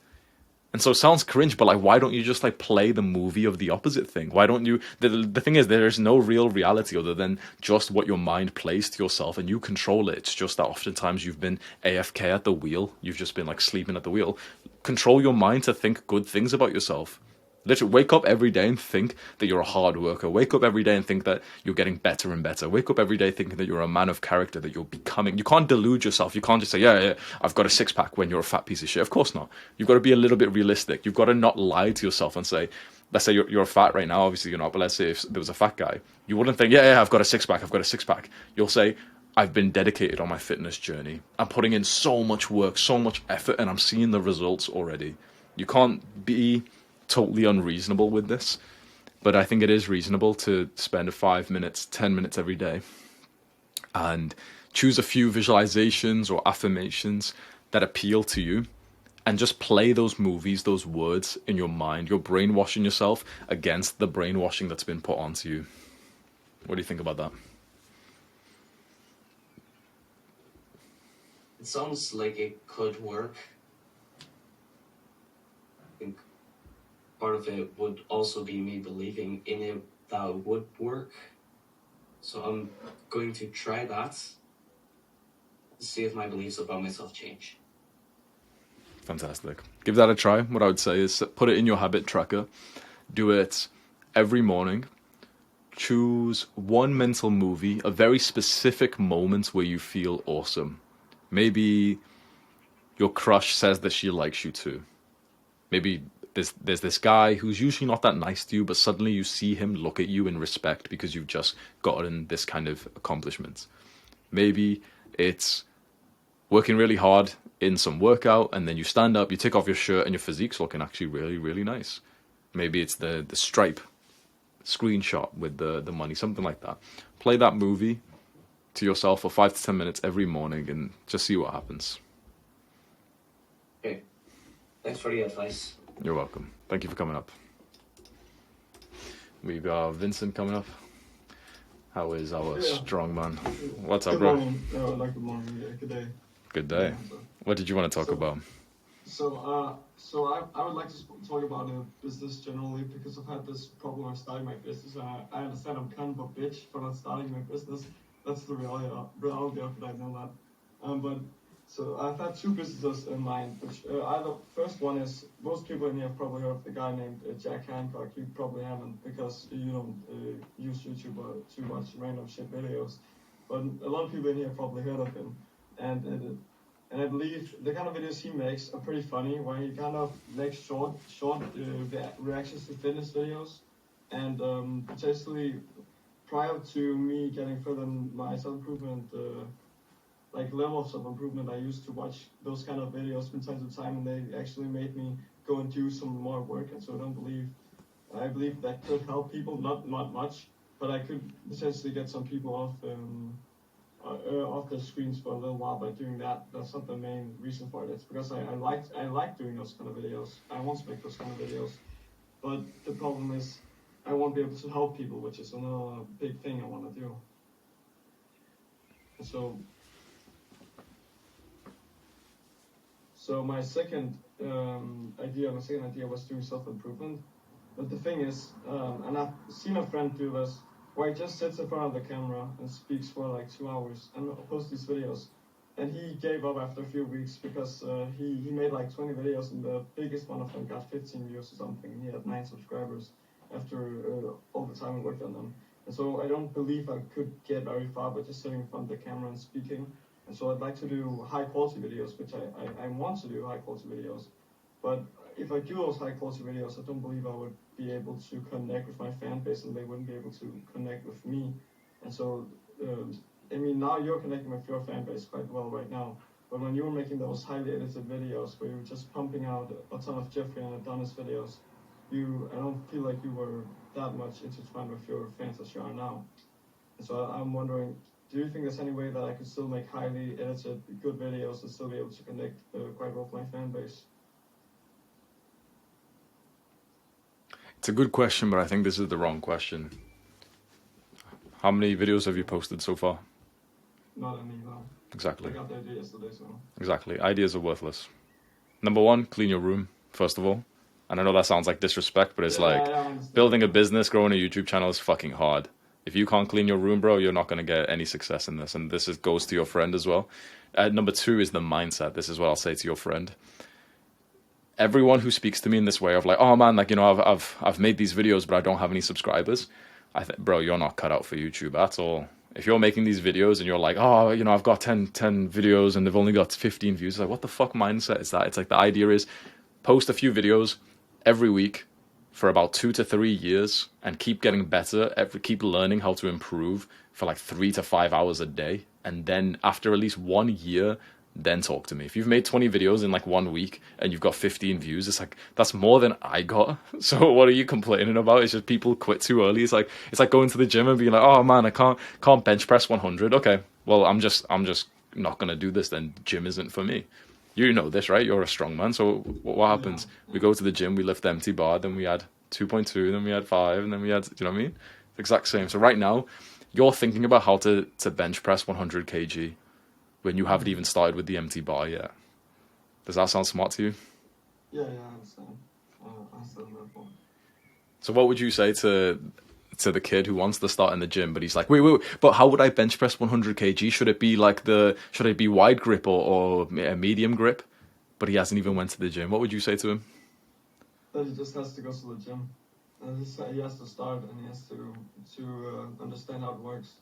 And so it sounds cringe, but like, why don't you just like play the movie of the opposite thing? Why don't you? The thing is, there is no real reality other than just what your mind plays to yourself, and you control it. It's just that oftentimes you've been AFK at the wheel. You've just been like sleeping at the wheel. Control your mind to think good things about yourself. Literally, wake up every day and think that you're a hard worker. Wake up every day and think that you're getting better and better. Wake up every day thinking that you're a man of character, that you're becoming. You can't delude yourself. You can't just say, yeah, I've got a six-pack when you're a fat piece of shit. Of course not. You've got to be a little bit realistic. You've got to not lie to yourself and say, let's say you're fat right now. Obviously you're not, but let's say if there was a fat guy, you wouldn't think, yeah, I've got a six-pack. I've got a six-pack. You'll say, I've been dedicated on my fitness journey. I'm putting in so much work, so much effort, and I'm seeing the results already. You can't be totally unreasonable with this, but I think it is reasonable to spend 5 minutes, 10 minutes every day and choose a few visualizations or affirmations that appeal to you and just play those movies, those words in your mind. You're brainwashing yourself against the brainwashing that's been put onto you. What do you think about that? It sounds like it could work. I think part of it would also be me believing in it that it would work. So I'm going to try that to see if my beliefs about myself change. Fantastic. Give that a try. What I would say is put it in your habit tracker. Do it every morning. Choose one mental movie, a very specific moment where you feel awesome. Maybe your crush says that she likes you too. Maybe there's this guy who's usually not that nice to you, but suddenly you see him look at you in respect because you've just gotten this kind of accomplishment. Maybe it's working really hard in some workout and then you stand up, you take off your shirt and your physique's looking actually really nice. Maybe it's the stripe screenshot with the money, something like that. Play that movie to yourself for 5 to 10 minutes every morning and just see what happens. Okay. Thanks for the advice. You're welcome. Thank you for coming up. We got Vincent coming up. How is our strong man? What's up, bro? Good morning. Good morning. Yeah, good day. Good day. What did you want to talk about? So I would like to talk about business generally because I've had this problem of starting my business. I understand I'm kind of a bitch for not starting my business. That's the reality of it. I know that. But so I've had two businesses in mind. Which the first one is most people in here have probably heard of the guy named Jack Hancock. You probably haven't because you don't use YouTube too much random shit videos. But a lot of people in here have probably heard of him. And I believe the kind of videos he makes are pretty funny, where he kind of makes short reactions to fitness videos. And potentially, prior to me getting further in my self-improvement, like level of self-improvement, I used to watch those kind of videos from time to time, and they actually made me go and do some more work. And so I believe that could help people, not much, but I could potentially get some people off the screens for a little while by doing that. That's not the main reason for it. It's because I like doing those kind of videos. I want to make those kind of videos. But the problem is I won't be able to help people, which is another big thing I want to do. So my second idea was doing self-improvement. But the thing is, and I've seen a friend do this, where he just sits in front of the camera and speaks for like 2 hours and posts these videos. And he gave up after a few weeks because he made like 20 videos and the biggest one of them got 15 views or something. He had 9 subscribers after all the time I worked on them. And so I don't believe I could get very far by just sitting in front of the camera and speaking. And so I'd like to do high quality videos, which I want to do high quality videos. But if I do those high quality videos, I don't believe I would be able to connect with my fan base and they wouldn't be able to connect with me. And so, I mean, now you're connecting with your fan base quite well right now. But when you were making those highly edited videos where you were just pumping out a ton of Jeffrey and Adonis videos, I don't feel like you were that much intertwined with your fans as you are now. And so I'm wondering, do you think there's any way that I could still make highly edited, good videos and still be able to connect quite well with my fan base? It's a good question, but I think this is the wrong question. How many videos have you posted so far? Not any, no. Exactly. I got the idea yesterday, so. Exactly. Ideas are worthless. Number one, clean your room, first of all. And I know that sounds like disrespect, but it's building a business, growing a YouTube channel is fucking hard. If you can't clean your room, bro, you're not going to get any success in this. And this goes to your friend as well. Number two is the mindset. This is what I'll say to your friend. Everyone who speaks to me in this way of like, oh man, like, you know, I've made these videos, but I don't have any subscribers. I think, bro, you're not cut out for YouTube at all. If you're making these videos and you're like, oh, you know, I've got 10 videos and they've only got 15 views. It's like, what the fuck mindset is that? It's like the idea is post a few videos every week for about 2 to 3 years and keep getting better, keep learning how to improve for like 3 to 5 hours a day. And then after at least 1 year, then talk to me. If you've made 20 videos in like 1 week and you've got 15 views, it's like, that's more than I got. So what are you complaining about? It's just people quit too early. It's like going to the gym and being like, oh man, I can't bench press 100. Okay, well, I'm just not going to do this then. Gym isn't for me. You know this, right? You're a strong man. So what happens? We go to the gym, we lift the empty bar, then we add 2.2, then we add 5, and then we add, do you know what I mean? The exact same. So right now, you're thinking about how to bench press 100 kg when you haven't even started with the empty bar yet. Does that sound smart to you? Yeah, I understand. I understand that point. So what would you say to the kid who wants to start in the gym, but he's like, wait, but how would I bench press 100 kg? Should it be wide grip or a medium grip? But he hasn't even went to the gym. What would you say to him? That he just has to go to the gym. He has to start and he has to understand how it works,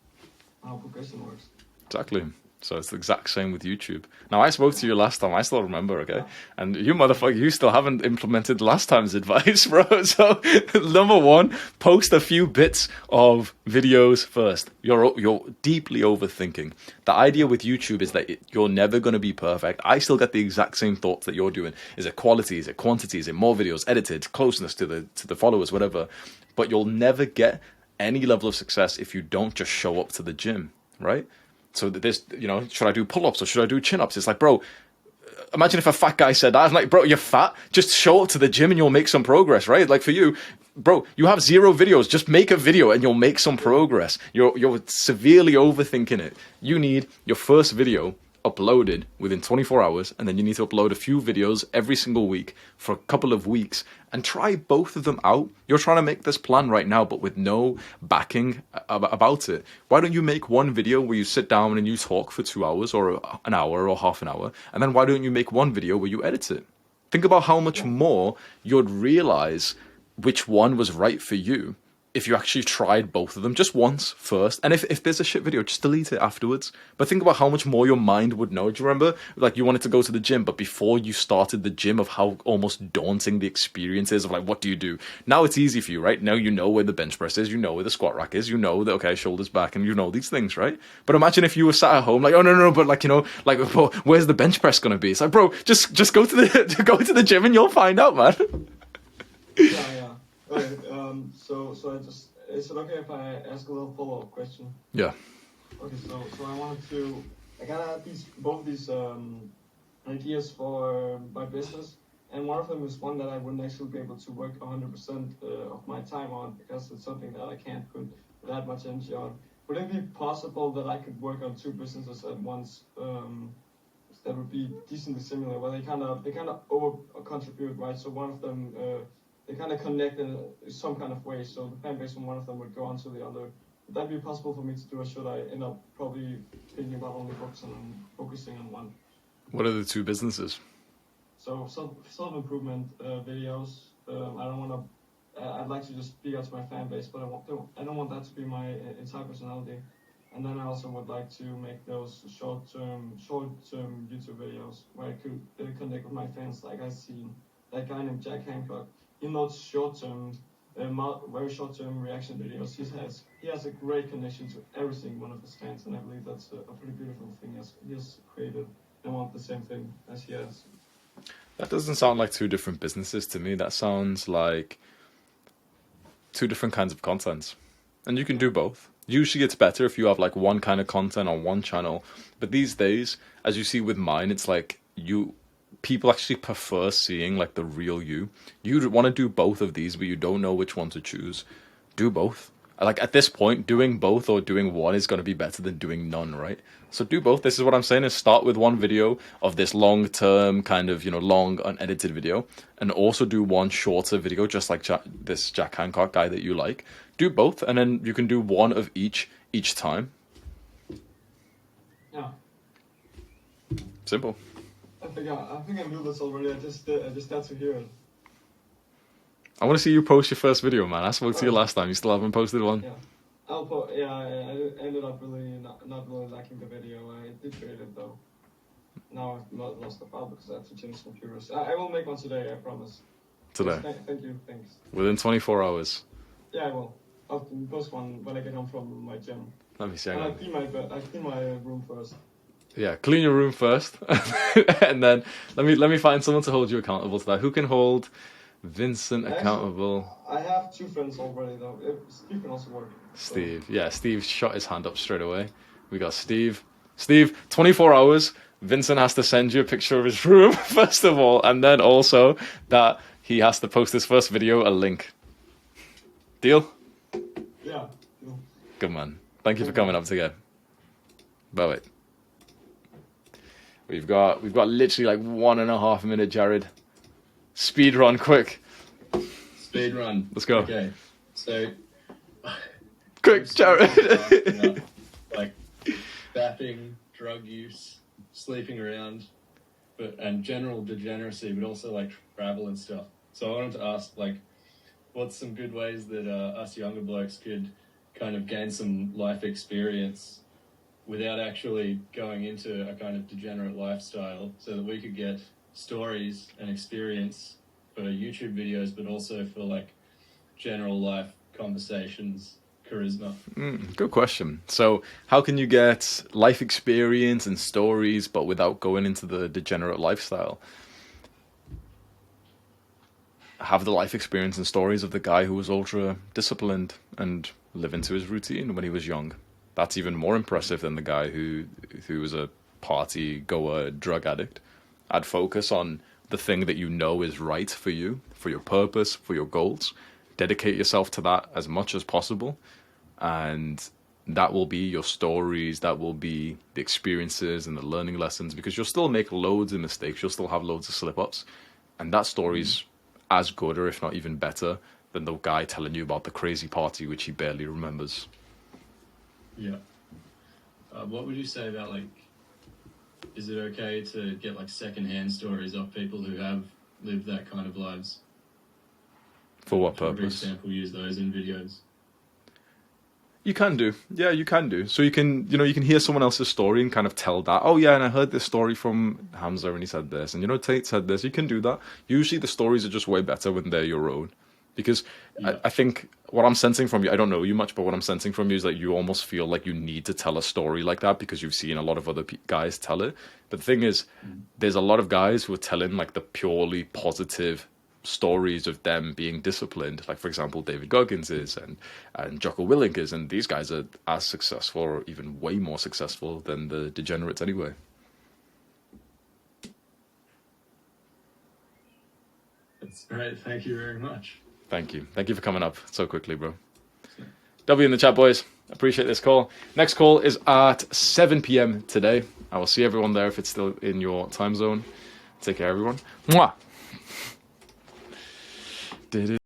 how progression works. Exactly. So it's the exact same with YouTube. Now, I spoke to you last time. I still remember, okay? And you motherfucker, you still haven't implemented last time's advice, bro. So, number one, post a few bits of videos first. You're deeply overthinking. The idea with YouTube is that you're never going to be perfect. I still get the exact same thoughts that you're doing. Is it quality? Is it quantity? Is it more videos edited? Closeness to the followers, whatever. But you'll never get any level of success if you don't just show up to the gym, right? So this, you know, should I do pull-ups or should I do chin-ups? It's like, bro, imagine if a fat guy said that. I'm like, bro, you're fat. Just show up to the gym and you'll make some progress, right? Like for you, bro, you have 0 videos. Just make a video and you'll make some progress. You're severely overthinking it. You need your first video uploaded within 24 hours, and then you need to upload a few videos every single week for a couple of weeks and try both of them out. You're trying to make this plan right now, but with no backing about it. Why don't you make one video where you sit down and you talk for 2 hours or an hour or half an hour, and then why don't you make one video where you edit it? Think about how much more you'd realize which one was right for you if you actually tried both of them just once first. And if there's a shit video, just delete it afterwards. But think about how much more your mind would know. Do you remember? Like, you wanted to go to the gym, but before you started the gym, of how almost daunting the experience is of like, what do you do? Now it's easy for you, right? Now you know where the bench press is, you know where the squat rack is, you know that, okay, shoulders back, and you know these things, right? But imagine if you were sat at home like, oh no, but like, you know, like, where's the bench press gonna be? It's like, bro, just go to the gym and you'll find out, man. Yeah. Okay, so is it okay if I ask a little follow-up question? Yeah. Okay, so I kind of had both these ideas for my business, and one of them is one that I wouldn't actually be able to work 100% of my time on because it's something that I can't put that much energy on. Would it be possible that I could work on 2 businesses at once? that would be decently similar, where they kind of over contribute, right? So one of them they kind of connect in some kind of way. So the fan base from one of them would go on to the other. Would that be possible for me to do, or should I end up probably thinking about only focusing on one? What are the two businesses? So self-improvement videos. I don't want to. I'd like to just speak out to my fan base, but I don't want that to be my entire personality. And then I also would like to make those short-term YouTube videos where I could connect with my fans. Like I seen that guy named Jack Hancock. He loads short-term, very short-term reaction videos. He has a great connection to every single one of his fans, and I believe that's a pretty beautiful thing he has created. I want the same thing as he has. That doesn't sound like two different businesses to me. That sounds like two different kinds of content. And you can do both. Usually it's better if you have like one kind of content on one channel. But these days, as you see with mine, it's like people actually prefer seeing like the real you. You want to do both of these, but you don't know which one to choose. Do both. Like at this point, doing both or doing one is going to be better than doing none, right? So do both. This is what I'm saying, is start with one video of this long-term kind of, long unedited video, and also do one shorter video, just like this Jack Hancock guy that you like. Do both, and then you can do one of each time. Yeah. Simple. I think I knew this already. I just had to hear it. I want to see you post your first video, man. I spoke to you last time. You still haven't posted one? Yeah. I ended up really not really liking the video. I did create it though. Now I've lost the file because I have to change computers. I will make one today, I promise. Today? Yes, thank you, thanks. Within 24 hours? Yeah, I will. I'll post one when I get home from my gym. Let me see. I clean my room first. Yeah, clean your room first. And then let me find someone to hold you accountable to that. Who can hold Vincent accountable? I have two friends already though. Steve can also work. Steve. Yeah, Steve shot his hand up straight away. We got Steve. Steve, 24 hours. Vincent has to send you a picture of his room, first of all, and then also that he has to post his first video, a link. Deal? Yeah. Deal. Good man. Thank you for coming up together. Bye-bye. We've got literally like 1.5 minutes, Jared. Speed run, quick. Speed run. Let's go. Okay. So quick, Jared. Like bapping, drug use, sleeping around, and general degeneracy, but also like travel and stuff. So I wanted to ask, like, what's some good ways that us younger blokes could kind of gain some life experience without actually going into a kind of degenerate lifestyle, so that we could get stories and experience for YouTube videos, but also for like general life conversations, charisma? Good question. So how can you get life experience and stories but without going into the degenerate lifestyle? Have the life experience and stories of the guy who was ultra disciplined and living to his routine when he was young. That's even more impressive than the guy who was a party goer, drug addict. I'd focus on the thing that you know is right for you, for your purpose, for your goals. Dedicate yourself to that as much as possible. And that will be your stories, that will be the experiences and the learning lessons, because you'll still make loads of mistakes, you'll still have loads of slip-ups. And that story's as good, or if not even better, than the guy telling you about the crazy party which he barely remembers. Yeah. What would you say about, like, is it okay to get like second-hand stories of people who have lived that kind of lives? For what For purpose? example, use those in videos. You can do. Yeah, you can do. So you can hear someone else's story and kind of tell that, oh yeah, and I heard this story from Hamza and he said this, and Tate said this. You can do that. Usually the stories are just way better when they're your own. Because I think what I'm sensing from you, I don't know you much, but what I'm sensing from you is that you almost feel like you need to tell a story like that because you've seen a lot of other guys tell it. But the thing is, there's a lot of guys who are telling like the purely positive stories of them being disciplined. Like, for example, David Goggins is and Jocko Willink is, and these guys are as successful or even way more successful than the degenerates anyway. That's great. Thank you very much. Thank you. Thank you for coming up so quickly, bro. W in the chat, boys. Appreciate this call. Next call is at 7 p.m. today. I will see everyone there if it's still in your time zone. Take care, everyone. Mwah!